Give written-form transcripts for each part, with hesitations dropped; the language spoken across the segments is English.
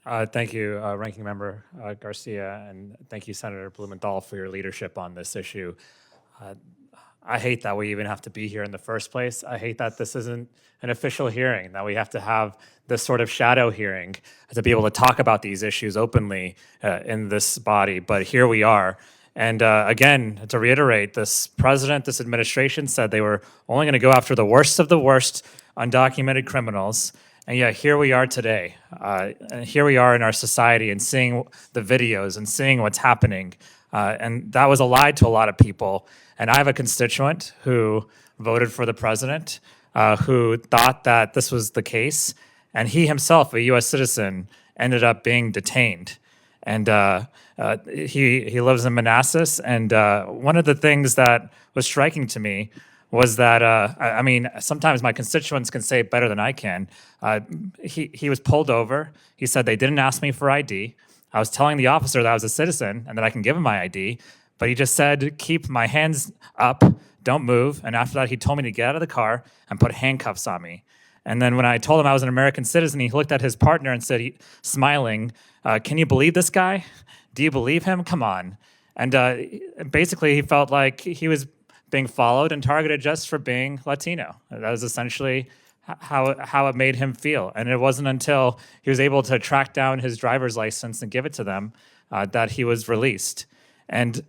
Thank you, Ranking Member Garcia, and thank you, Senator Blumenthal, for your leadership on this issue. I hate that we even have to be here in the first place. I hate that this isn't an official hearing, that we have to have this sort of shadow hearing to be able to talk about these issues openly in this body. But here we are. And again, to reiterate, this president, this administration said they were only going to go after the worst of the worst undocumented criminals. And yet here we are today. And here we are in our society and seeing the videos and seeing what's happening. And that was a lie to a lot of people. And I have a constituent who voted for the president, who thought that this was the case. And he himself, a US citizen, ended up being detained. And he lives in Manassas. And one of the things that was striking to me was that, I mean, sometimes my constituents can say it better than I can. He was pulled over. He said they didn't ask me for ID. I was telling the officer that I was a citizen and that I can give him my ID, but he just said, keep my hands up, don't move. And after that, he told me to get out of the car and put handcuffs on me. And then when I told him I was an American citizen, he looked at his partner and said, smiling, can you believe this guy? Do you believe him? Come on. And basically, he felt like he was being followed and targeted just for being Latino. That was essentially how it made him feel. And it wasn't until he was able to track down his driver's license and give it to them that he was released. And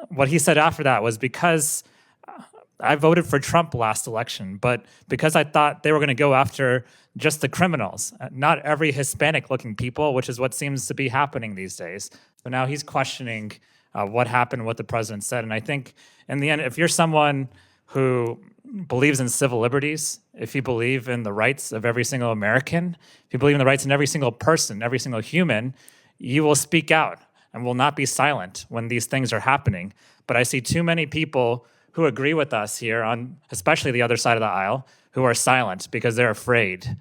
what he said after that was, because I voted for Trump last election, but because I thought they were going to go after just the criminals, not every Hispanic-looking people, which is what seems to be happening these days. So now he's questioning what happened, what the president said. And I think in the end, if you're someone who believes in civil liberties, if you believe in the rights of every single American, if you believe in the rights of every single person, every single human, you will speak out and will not be silent when these things are happening. But I see too many people who agree with us here, on especially the other side of the aisle, who are silent because they're afraid.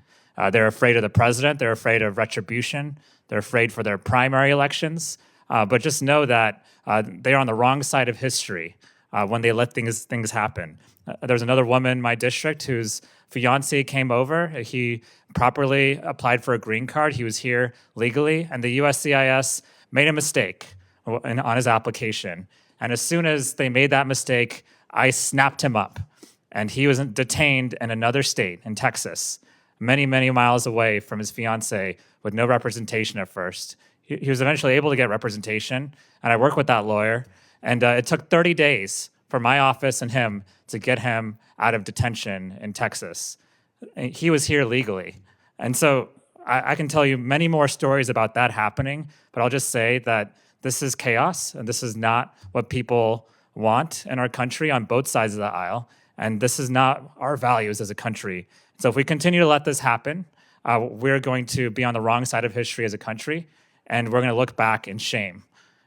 They're afraid of the president. They're afraid of retribution. They're afraid for their primary elections. But just know that they are on the wrong side of history when they let things happen. There's another woman in my district whose fiance came over. He properly applied for a green card. He was here legally, and the USCIS made a mistake on his application. And as soon as they made that mistake, I snapped him up. And he was detained in another state, in Texas, many, many miles away from his fiance with no representation at first. He was eventually able to get representation, and I worked with that lawyer. And it took 30 days for my office and him to get him out of detention in Texas. And he was here legally. And so I can tell you many more stories about that happening, but I'll just say that this is chaos, and this is not what people want in our country on both sides of the aisle, and this is not our values as a country. So if we continue to let this happen, we're going to be on the wrong side of history as a country, and we're going to look back in shame.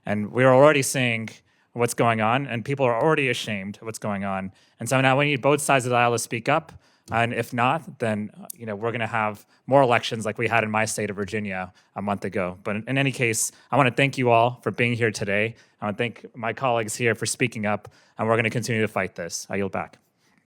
And we're already seeing what's going on, and people are already ashamed of what's going on. And so now we need both sides of the aisle to speak up. And if not, then we're going to have more elections like we had in my state of Virginia a month ago. But in any case, I want to thank you all for being here today. I want to thank my colleagues here for speaking up, and we're going to continue to fight this. I yield back.